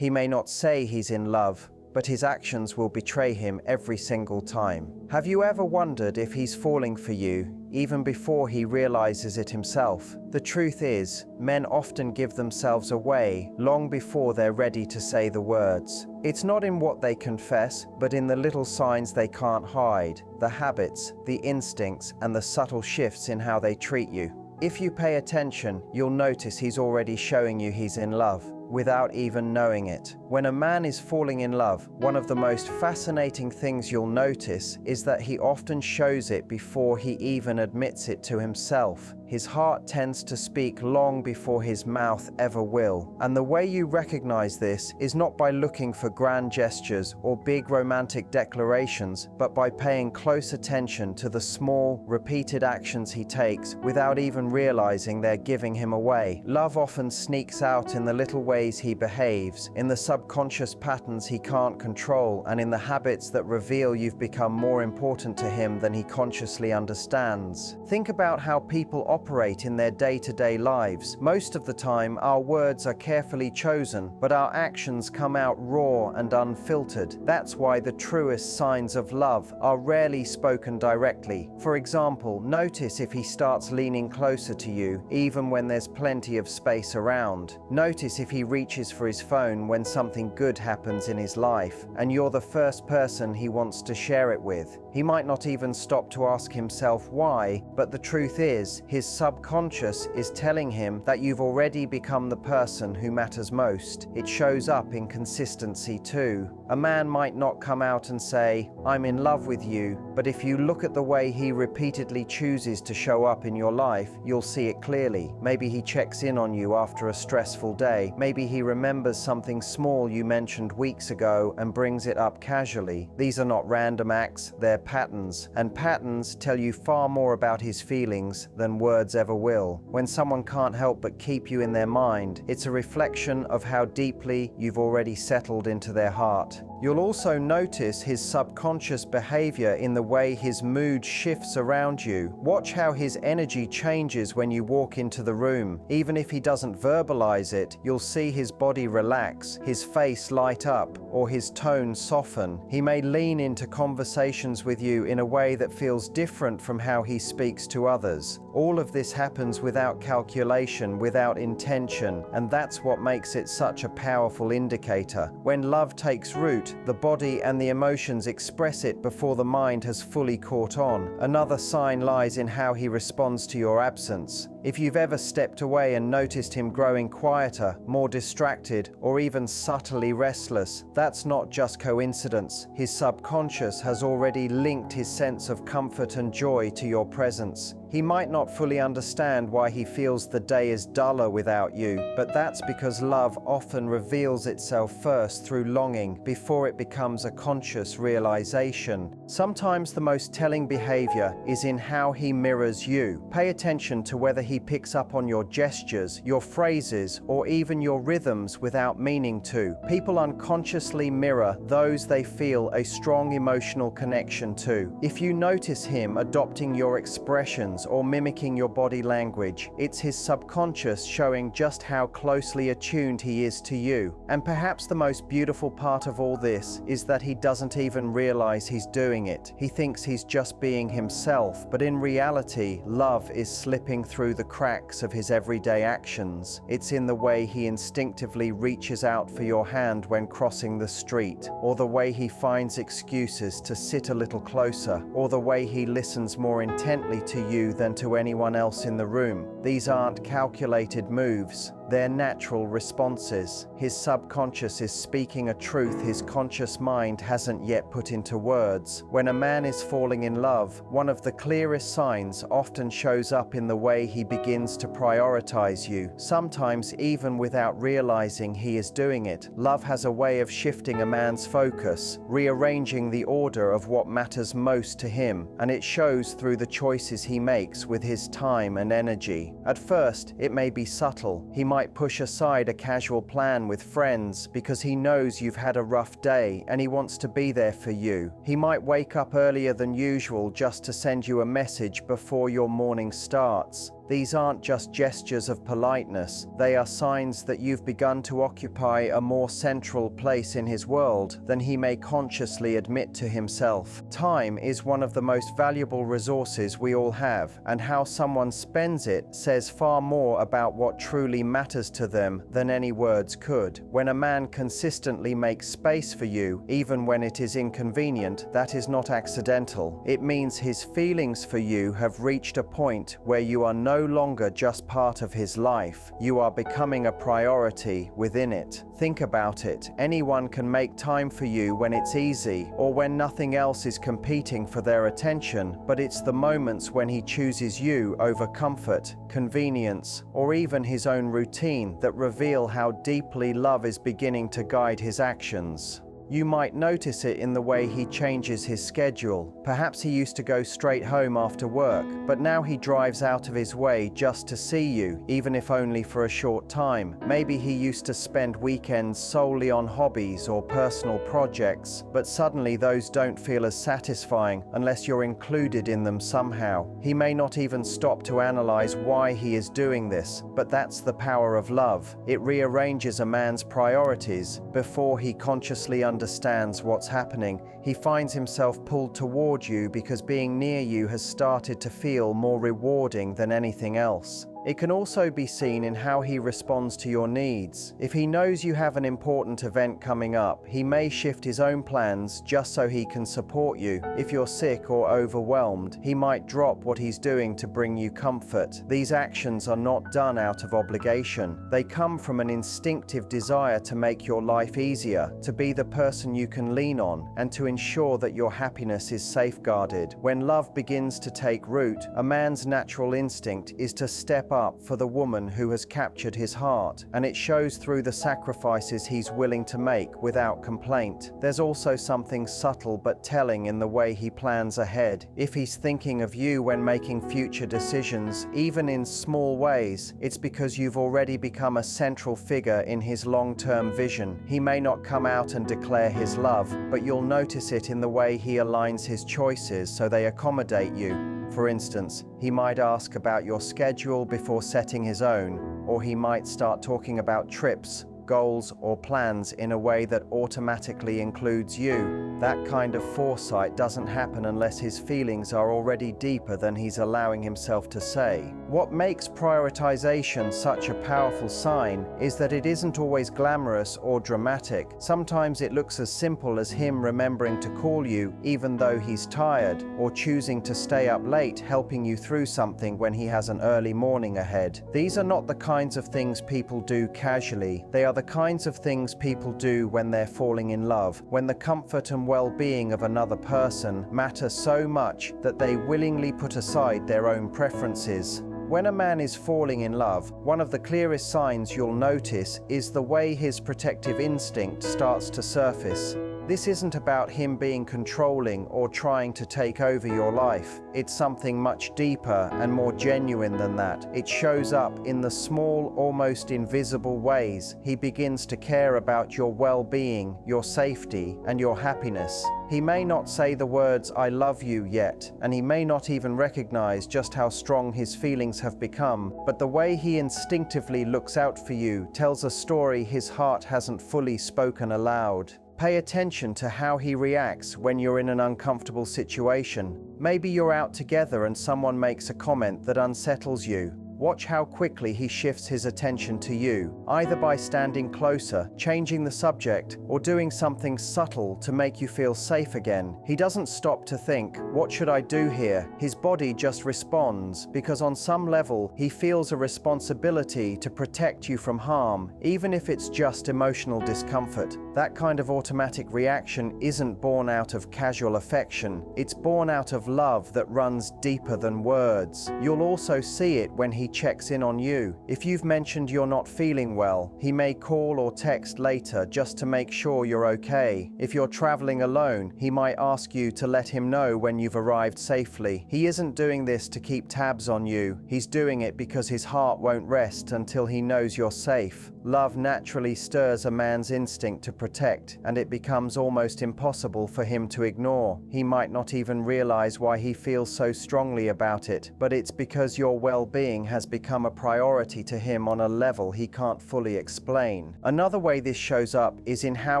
He may not say he's in love, but his actions will betray him every single time. Have you ever wondered if he's falling for you, even before he realizes it himself? The truth is, men often give themselves away long before they're ready to say the words. It's not in what they confess, but in the little signs they can't hide, the habits, the instincts, and the subtle shifts in how they treat you. If you pay attention, you'll notice he's already showing you he's in love, without even knowing it. When a man is falling in love, one of the most fascinating things you'll notice is that he often shows it before he even admits it to himself. His heart tends to speak long before his mouth ever will. And the way you recognize this is not by looking for grand gestures or big romantic declarations, but by paying close attention to the small, repeated actions he takes without even realizing they're giving him away. Love often sneaks out in the little ways he behaves, in the subconscious patterns he can't control, and in the habits that reveal you've become more important to him than he consciously understands. Think about how people operate in their day-to-day lives. Most of the time, our words are carefully chosen, but our actions come out raw and unfiltered. That's why the truest signs of love are rarely spoken directly. For example, notice if he starts leaning closer to you, even when there's plenty of space around. Notice if he reaches for his phone when something good happens in his life, and you're the first person he wants to share it with. He might not even stop to ask himself why, but the truth is, his subconscious is telling him that you've already become the person who matters most. It shows up in consistency too. A man might not come out and say, "I'm in love with you," but if you look at the way he repeatedly chooses to show up in your life, you'll see it clearly. Maybe he checks in on you after a stressful day. Maybe he remembers something small you mentioned weeks ago and brings it up casually. These are not random acts, they're patterns, and patterns tell you far more about his feelings than words ever will. When someone can't help but keep you in their mind, it's a reflection of how deeply you've already settled into their heart. You'll also notice his subconscious behavior in the way his mood shifts around you. Watch how his energy changes when you walk into the room. Even if he doesn't verbalize it, you'll see his body relax, his face light up, or his tone soften. He may lean into conversations with you in a way that feels different from how he speaks to others. All of this happens without calculation, without intention, and that's what makes it such a powerful indicator. When love takes root, the body and the emotions express it before the mind has fully caught on. Another sign lies in how he responds to your absence. If you've ever stepped away and noticed him growing quieter, more distracted, or even subtly restless, that's not just coincidence. His subconscious has already linked his sense of comfort and joy to your presence. He might not fully understand why he feels the day is duller without you, but that's because love often reveals itself first through longing before it becomes a conscious realization. Sometimes the most telling behavior is in how he mirrors you. Pay attention to whether he picks up on your gestures, your phrases, or even your rhythms without meaning to. People unconsciously mirror those they feel a strong emotional connection to. If you notice him adopting your expressions or mimicking your body language, it's his subconscious showing just how closely attuned he is to you. And perhaps the most beautiful part of all this is that he doesn't even realize he's doing it. He thinks he's just being himself, but in reality, love is slipping through the cracks of his everyday actions. It's in the way he instinctively reaches out for your hand when crossing the street, or the way he finds excuses to sit a little closer, or the way he listens more intently to you than to anyone else in the room. These aren't calculated moves. They're natural responses. His subconscious is speaking a truth his conscious mind hasn't yet put into words. When a man is falling in love, one of the clearest signs often shows up in the way he begins to prioritize you, sometimes even without realizing he is doing it. Love has a way of shifting a man's focus, rearranging the order of what matters most to him, and it shows through the choices he makes with his time and energy. At first, it may be subtle. He might push aside a casual plan with friends because he knows you've had a rough day and he wants to be there for you. He might wake up earlier than usual just to send you a message before your morning starts. These aren't just gestures of politeness, they are signs that you've begun to occupy a more central place in his world than he may consciously admit to himself. Time is one of the most valuable resources we all have, and how someone spends it says far more about what truly matters to them than any words could. When a man consistently makes space for you, even when it is inconvenient, that is not accidental. It means his feelings for you have reached a point where you are no longer just part of his life. You are becoming a priority within it. Think about it. Anyone can make time for you when it's easy or when nothing else is competing for their attention, but it's the moments when he chooses you over comfort, convenience, or even his own routine that reveal how deeply love is beginning to guide his actions. You might notice it in the way he changes his schedule. Perhaps he used to go straight home after work, but now he drives out of his way just to see you, even if only for a short time. Maybe he used to spend weekends solely on hobbies or personal projects, but suddenly those don't feel as satisfying unless you're included in them somehow. He may not even stop to analyze why he is doing this, but that's the power of love. It rearranges a man's priorities before he consciously understands what's happening. He finds himself pulled toward you because being near you has started to feel more rewarding than anything else. It can also be seen in how he responds to your needs. If he knows you have an important event coming up, he may shift his own plans just so he can support you. If you're sick or overwhelmed, he might drop what he's doing to bring you comfort. These actions are not done out of obligation. They come from an instinctive desire to make your life easier, to be the person you can lean on, and to ensure that your happiness is safeguarded. When love begins to take root, a man's natural instinct is to step up for the woman who has captured his heart, and it shows through the sacrifices he's willing to make without complaint. There's also something subtle but telling in the way he plans ahead. If he's thinking of you when making future decisions, even in small ways, it's because you've already become a central figure in his long-term vision. He may not come out and declare his love, but you'll notice it in the way he aligns his choices so they accommodate you. For instance, he might ask about your schedule before setting his own, or he might start talking about trips, goals, or plans in a way that automatically includes you. That kind of foresight doesn't happen unless his feelings are already deeper than he's allowing himself to say. What makes prioritization such a powerful sign is that it isn't always glamorous or dramatic. Sometimes it looks as simple as him remembering to call you even though he's tired, or choosing to stay up late helping you through something when he has an early morning ahead. These are not the kinds of things people do casually. They are the kinds of things people do when they're falling in love, when the comfort and well-being of another person matter so much that they willingly put aside their own preferences. When a man is falling in love, one of the clearest signs you'll notice is the way his protective instinct starts to surface. This isn't about him being controlling or trying to take over your life. It's something much deeper and more genuine than that. It shows up in the small, almost invisible ways. He begins to care about your well-being, your safety, and your happiness. He may not say the words "I love you" yet, and he may not even recognize just how strong his feelings have become, but the way he instinctively looks out for you tells a story his heart hasn't fully spoken aloud. Pay attention to how he reacts when you're in an uncomfortable situation. Maybe you're out together and someone makes a comment that unsettles you. Watch how quickly he shifts his attention to you, either by standing closer, changing the subject, or doing something subtle to make you feel safe again. He doesn't stop to think, "What should I do here?" His body just responds, because on some level, he feels a responsibility to protect you from harm, even if it's just emotional discomfort. That kind of automatic reaction isn't born out of casual affection. It's born out of love that runs deeper than words. You'll also see it when he checks in on you. If you've mentioned you're not feeling well, he may call or text later just to make sure you're okay. If you're traveling alone, he might ask you to let him know when you've arrived safely. He isn't doing this to keep tabs on you. He's doing it because his heart won't rest until he knows you're safe. Love naturally stirs a man's instinct to protect, and it becomes almost impossible for him to ignore. He might not even realize why he feels so strongly about it, but it's because your well-being has has become a priority to him on a level he can't fully explain. Another way this shows up is in how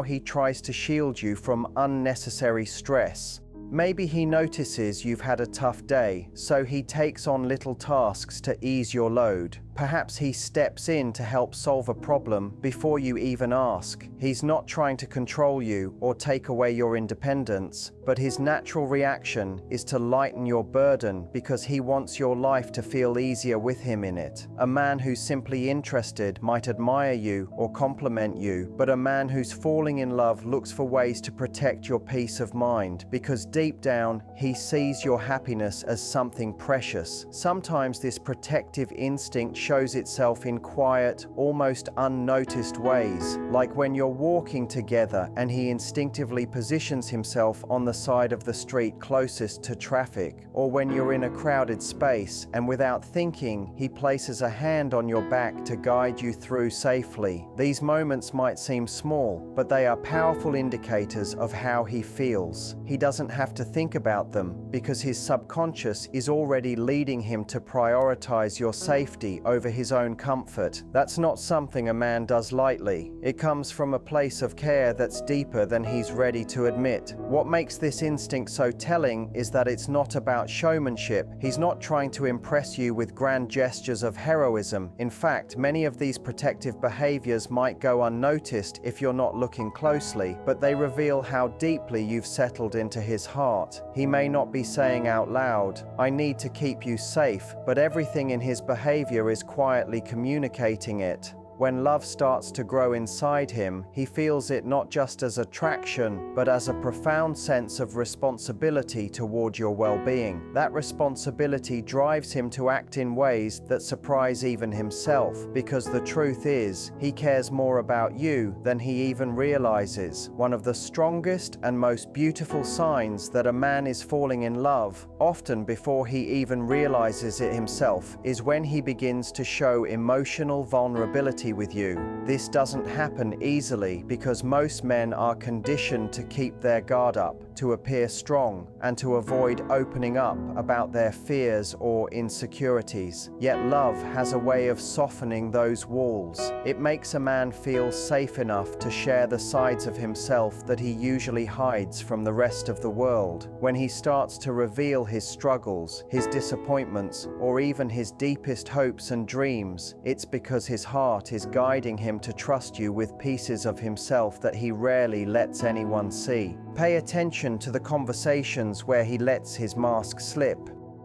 he tries to shield you from unnecessary stress. Maybe he notices you've had a tough day, so he takes on little tasks to ease your load. Perhaps he steps in to help solve a problem before you even ask. He's not trying to control you or take away your independence, but his natural reaction is to lighten your burden because he wants your life to feel easier with him in it. A man who's simply interested might admire you or compliment you, but a man who's falling in love looks for ways to protect your peace of mind because deep down he sees your happiness as something precious. Sometimes this protective instinct shows itself in quiet, almost unnoticed ways, like when you're walking together and he instinctively positions himself on the side of the street closest to traffic, or when you're in a crowded space and without thinking, he places a hand on your back to guide you through safely. These moments might seem small, but they are powerful indicators of how he feels. He doesn't have to think about them because his subconscious is already leading him to prioritize your safety over his own comfort. That's not something a man does lightly. It comes from a place of care that's deeper than he's ready to admit. What makes this instinct so telling is that it's not about showmanship. He's not trying to impress you with grand gestures of heroism. In fact, many of these protective behaviors might go unnoticed if you're not looking closely, but they reveal how deeply you've settled into his heart. He may not be saying out loud, "I need to keep you safe," but everything in his behavior is quietly communicating it. When love starts to grow inside him, he feels it not just as attraction, but as a profound sense of responsibility toward your well-being. That responsibility drives him to act in ways that surprise even himself, because the truth is, he cares more about you than he even realizes. One of the strongest and most beautiful signs that a man is falling in love, often before he even realizes it himself, is when he begins to show emotional vulnerability with you. This doesn't happen easily because most men are conditioned to keep their guard up, to appear strong, and to avoid opening up about their fears or insecurities. Yet love has a way of softening those walls. It makes a man feel safe enough to share the sides of himself that he usually hides from the rest of the world. When he starts to reveal his struggles, his disappointments, or even his deepest hopes and dreams, it's because his heart is guiding him to trust you with pieces of himself that he rarely lets anyone see. Pay attention to the conversations where he lets his mask slip.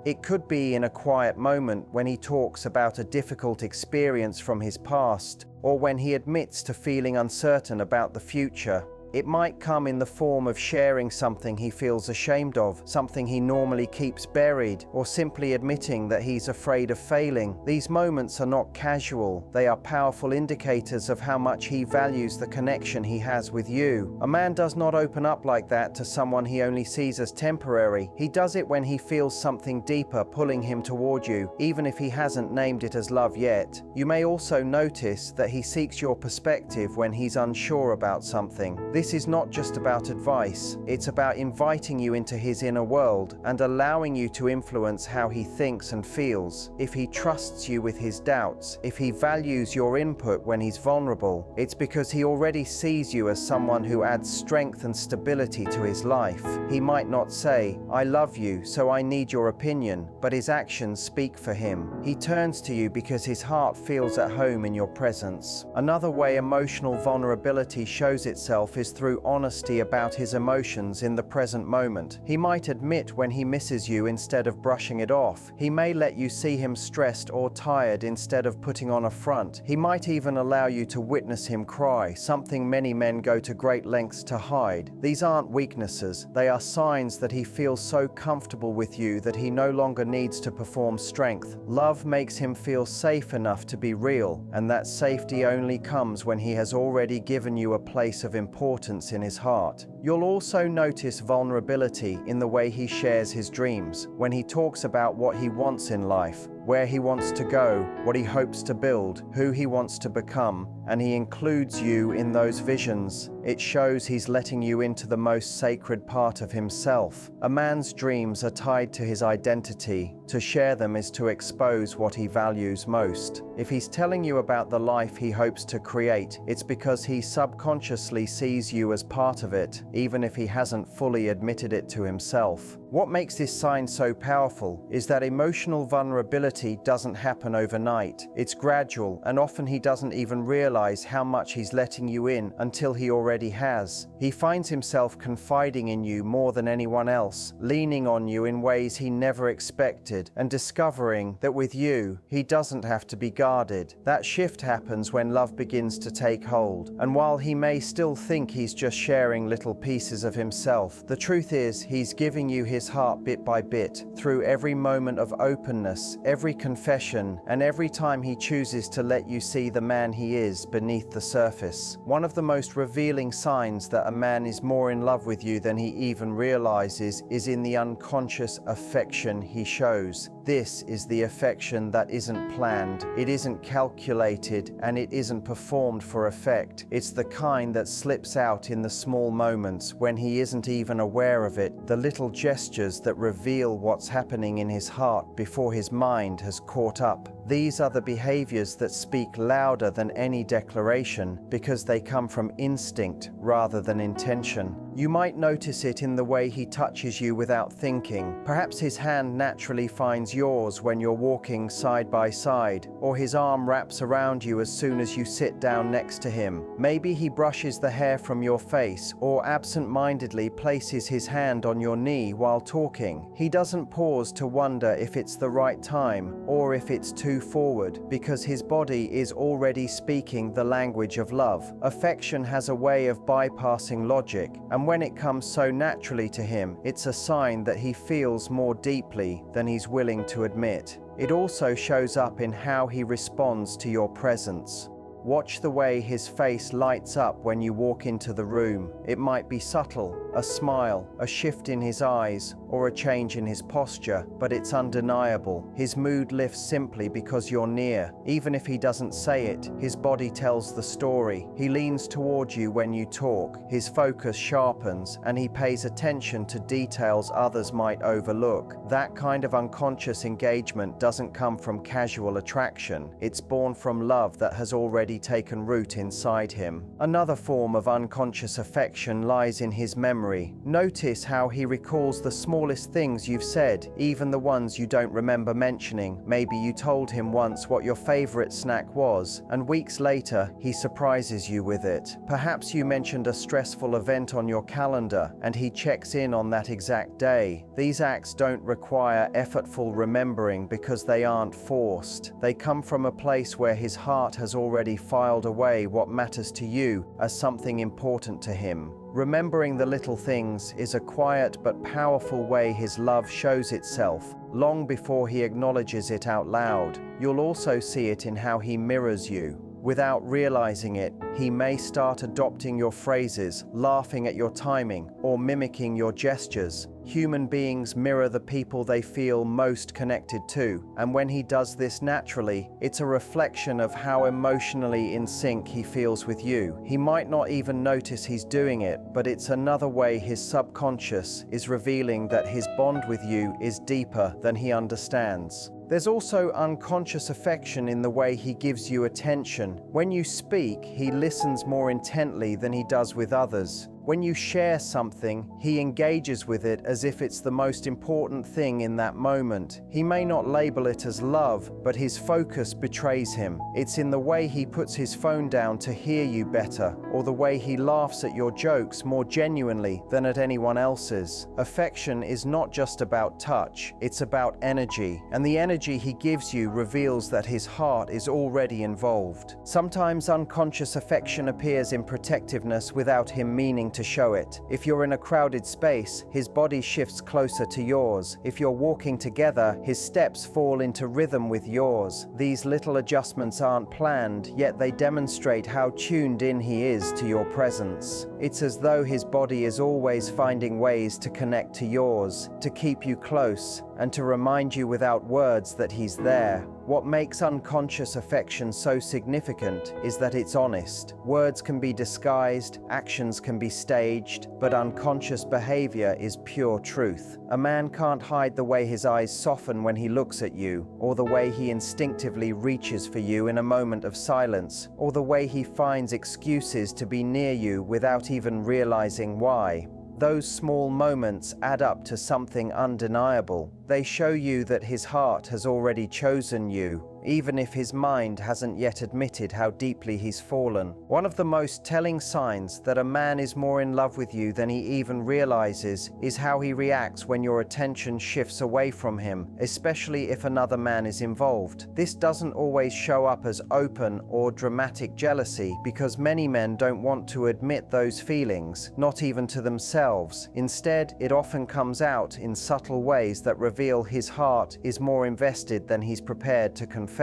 It could be in a quiet moment when he talks about a difficult experience from his past, or when he admits to feeling uncertain about the future. It might come in the form of sharing something he feels ashamed of, something he normally keeps buried, or simply admitting that he's afraid of failing. These moments are not casual. They are powerful indicators of how much he values the connection he has with you. A man does not open up like that to someone he only sees as temporary. He does it when he feels something deeper pulling him toward you, even if he hasn't named it as love yet. You may also notice that he seeks your perspective when he's unsure about something. This is not just about advice, it's about inviting you into his inner world and allowing you to influence how he thinks and feels. If he trusts you with his doubts, if he values your input when he's vulnerable, it's because he already sees you as someone who adds strength and stability to his life. He might not say, "I love you, so I need your opinion," but his actions speak for him. He turns to you because his heart feels at home in your presence. Another way emotional vulnerability shows itself is through honesty about his emotions in the present moment. He might admit when he misses you instead of brushing it off. He may let you see him stressed or tired instead of putting on a front. He might even allow you to witness him cry, something many men go to great lengths to hide. These aren't weaknesses. They are signs that he feels so comfortable with you that he no longer needs to perform strength. Love makes him feel safe enough to be real, and that safety only comes when he has already given you a place of importance in his heart. You'll also notice vulnerability in the way he shares his dreams. When he talks about what he wants in life, where he wants to go, what he hopes to build, who he wants to become, and he includes you in those visions. It shows he's letting you into the most sacred part of himself. A man's dreams are tied to his identity. To share them is to expose what he values most. If he's telling you about the life he hopes to create, it's because he subconsciously sees you as part of it, even if he hasn't fully admitted it to himself. What makes this sign so powerful is that emotional vulnerability doesn't happen overnight. It's gradual, and often he doesn't even realize how much he's letting you in until he already has. He finds himself confiding in you more than anyone else, leaning on you in ways he never expected, and discovering that with you, he doesn't have to be guarded. That shift happens when love begins to take hold, and while he may still think he's just sharing little pieces of himself, the truth is he's giving you his heart bit by bit, through every moment of openness, every confession, and every time he chooses to let you see the man he is beneath the surface. One of the most revealing signs that a man is more in love with you than he even realizes is in the unconscious affection he shows. This is the affection that isn't planned, it isn't calculated, and it isn't performed for effect. It's the kind that slips out in the small moments when he isn't even aware of it, the little gestures that reveal what's happening in his heart before his mind has caught up. These are the behaviors that speak louder than any declaration because they come from instinct rather than intention. You might notice it in the way he touches you without thinking. Perhaps his hand naturally finds yours when you're walking side by side, or his arm wraps around you as soon as you sit down next to him. Maybe he brushes the hair from your face, or absent-mindedly places his hand on your knee while talking. He doesn't pause to wonder if it's the right time or if it's too forward, because his body is already speaking the language of love. Affection has a way of bypassing logic, and when it comes so naturally to him, it's a sign that he feels more deeply than he's willing to admit. It also shows up in how he responds to your presence. Watch the way his face lights up when you walk into the room. It might be subtle, a smile, a shift in his eyes, or a change in his posture, but it's undeniable. His mood lifts simply because you're near. Even if he doesn't say it, his body tells the story. He leans toward you when you talk, his focus sharpens, and he pays attention to details others might overlook. That kind of unconscious engagement doesn't come from casual attraction. It's born from love that has already taken root inside him. Another form of unconscious affection lies in his memory. Notice how he recalls the smallest things you've said, even the ones you don't remember mentioning. Maybe you told him once what your favorite snack was, and weeks later he surprises you with it. Perhaps you mentioned a stressful event on your calendar, and he checks in on that exact day. These acts don't require effortful remembering because they aren't forced. They come from a place where his heart has already filed away what matters to you as something important to him. Remembering the little things is a quiet but powerful way his love shows itself, long before he acknowledges it out loud. You'll also see it in how he mirrors you. Without realizing it, he may start adopting your phrases, laughing at your timing, or mimicking your gestures. Human beings mirror the people they feel most connected to, and when he does this naturally, it's a reflection of how emotionally in sync he feels with you. He might not even notice he's doing it, but it's another way his subconscious is revealing that his bond with you is deeper than he understands. There's also unconscious affection in the way he gives you attention. When you speak, he listens more intently than he does with others. When you share something, he engages with it as if it's the most important thing in that moment. He may not label it as love, but his focus betrays him. It's in the way he puts his phone down to hear you better, or the way he laughs at your jokes more genuinely than at anyone else's. Affection is not just about touch, it's about energy, and the energy he gives you reveals that his heart is already involved. Sometimes unconscious affection appears in protectiveness without him meaning to show it. If you're in a crowded space, his body shifts closer to yours. If you're walking together, his steps fall into rhythm with yours. These little adjustments aren't planned, yet they demonstrate how tuned in he is to your presence. It's as though his body is always finding ways to connect to yours, to keep you close, and to remind you without words that he's there. What makes unconscious affection so significant is that it's honest. Words can be disguised, actions can be staged, but unconscious behavior is pure truth. A man can't hide the way his eyes soften when he looks at you, or the way he instinctively reaches for you in a moment of silence, or the way he finds excuses to be near you without even realizing why. Those small moments add up to something undeniable. They show you that his heart has already chosen you, even if his mind hasn't yet admitted how deeply he's fallen. One of the most telling signs that a man is more in love with you than he even realizes is how he reacts when your attention shifts away from him, especially if another man is involved. This doesn't always show up as open or dramatic jealousy, because many men don't want to admit those feelings, not even to themselves. Instead, it often comes out in subtle ways that reveal his heart is more invested than he's prepared to confess.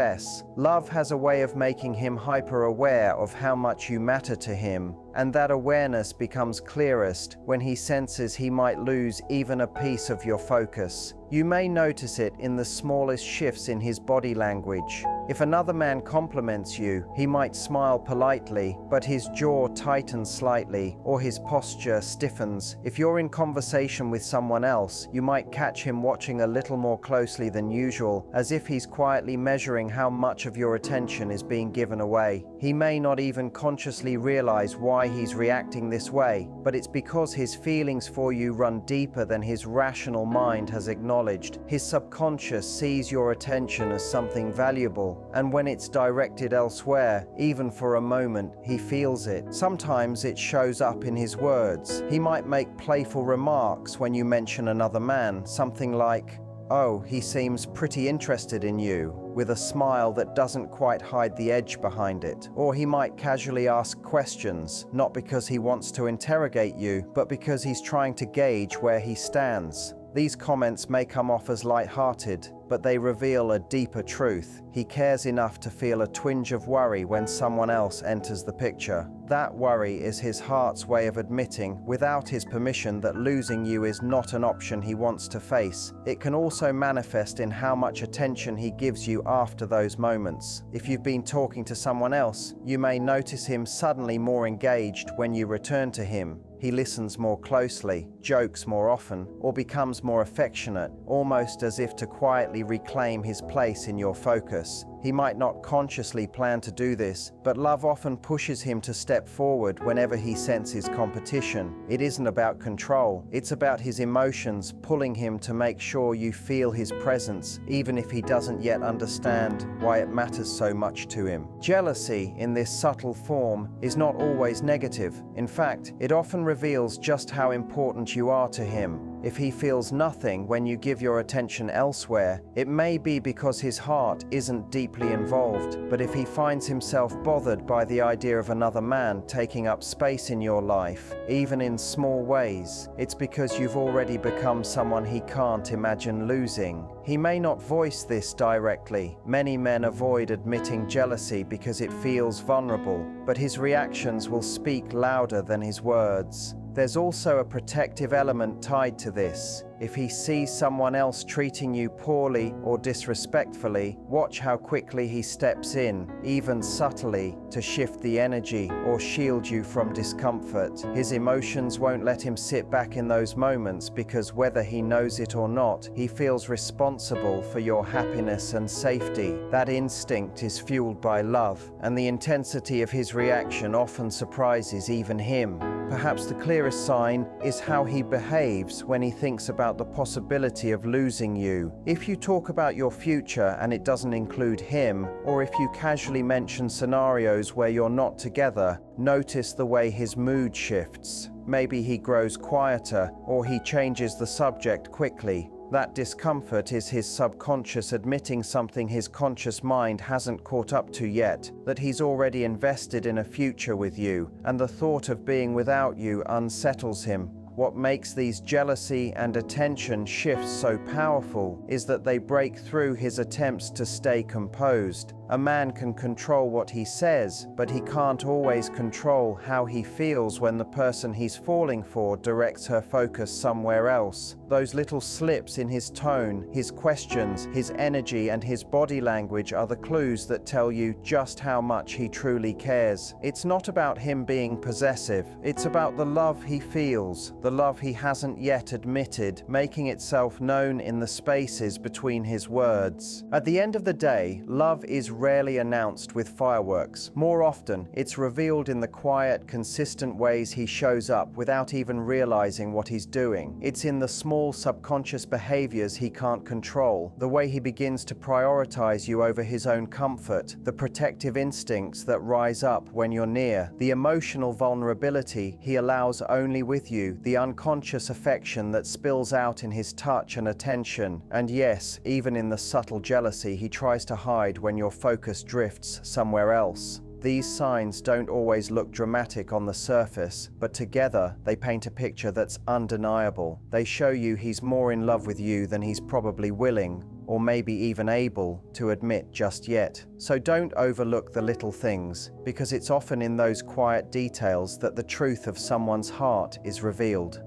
Love has a way of making him hyper-aware of how much you matter to him, and that awareness becomes clearest when he senses he might lose even a piece of your focus. You may notice it in the smallest shifts in his body language. If another man compliments you, he might smile politely, but his jaw tightens slightly, or his posture stiffens. If you're in conversation with someone else, you might catch him watching a little more closely than usual, as if he's quietly measuring how much of your attention is being given away. He may not even consciously realize why he's reacting this way, but it's because his feelings for you run deeper than his rational mind has acknowledged. His subconscious sees your attention as something valuable, and when it's directed elsewhere, even for a moment, he feels it. Sometimes it shows up in his words. He might make playful remarks when you mention another man, something like, "Oh, he seems pretty interested in you," with a smile that doesn't quite hide the edge behind it. Or he might casually ask questions, not because he wants to interrogate you, but because he's trying to gauge where he stands. These comments may come off as light-hearted, but they reveal a deeper truth. He cares enough to feel a twinge of worry when someone else enters the picture. That worry is his heart's way of admitting, without his permission, that losing you is not an option he wants to face. It can also manifest in how much attention he gives you after those moments. If you've been talking to someone else, you may notice him suddenly more engaged when you return to him. He listens more closely, jokes more often, or becomes more affectionate, almost as if to quietly reclaim his place in your focus. He might not consciously plan to do this, but love often pushes him to step forward whenever he senses competition. It isn't about control, it's about his emotions pulling him to make sure you feel his presence, even if he doesn't yet understand why it matters so much to him. Jealousy, in this subtle form, is not always negative. In fact, it often reveals just how important you are to him. If he feels nothing when you give your attention elsewhere, it may be because his heart isn't deeply involved. But if he finds himself bothered by the idea of another man taking up space in your life, even in small ways, it's because you've already become someone he can't imagine losing. He may not voice this directly. Many men avoid admitting jealousy because it feels vulnerable, but his reactions will speak louder than his words. There's also a protective element tied to this. If he sees someone else treating you poorly or disrespectfully, watch how quickly he steps in, even subtly, to shift the energy or shield you from discomfort. His emotions won't let him sit back in those moments because, whether he knows it or not, he feels responsible for your happiness and safety. That instinct is fueled by love, and the intensity of his reaction often surprises even him. Perhaps the clearest sign is how he behaves when he thinks about the possibility of losing you. If you talk about your future and it doesn't include him, or if you casually mention scenarios where you're not together, notice the way his mood shifts. Maybe he grows quieter, or he changes the subject quickly. That discomfort is his subconscious admitting something his conscious mind hasn't caught up to yet, that he's already invested in a future with you, and the thought of being without you unsettles him. What makes these jealousy and attention shifts so powerful is that they break through his attempts to stay composed. A man can control what he says, but he can't always control how he feels when the person he's falling for directs her focus somewhere else. Those little slips in his tone, his questions, his energy, and his body language are the clues that tell you just how much he truly cares. It's not about him being possessive, it's about the love he feels, the love he hasn't yet admitted, making itself known in the spaces between his words. At the end of the day, love is rarely announced with fireworks. More often, it's revealed in the quiet, consistent ways he shows up without even realizing what he's doing. It's in the small subconscious behaviors he can't control, the way he begins to prioritize you over his own comfort, the protective instincts that rise up when you're near, the emotional vulnerability he allows only with you, the unconscious affection that spills out in his touch and attention, and yes, even in the subtle jealousy he tries to hide when your focus drifts somewhere else. These signs don't always look dramatic on the surface, but together they paint a picture that's undeniable. They show you he's more in love with you than he's probably willing, or maybe even able, to admit just yet. So don't overlook the little things, because it's often in those quiet details that the truth of someone's heart is revealed.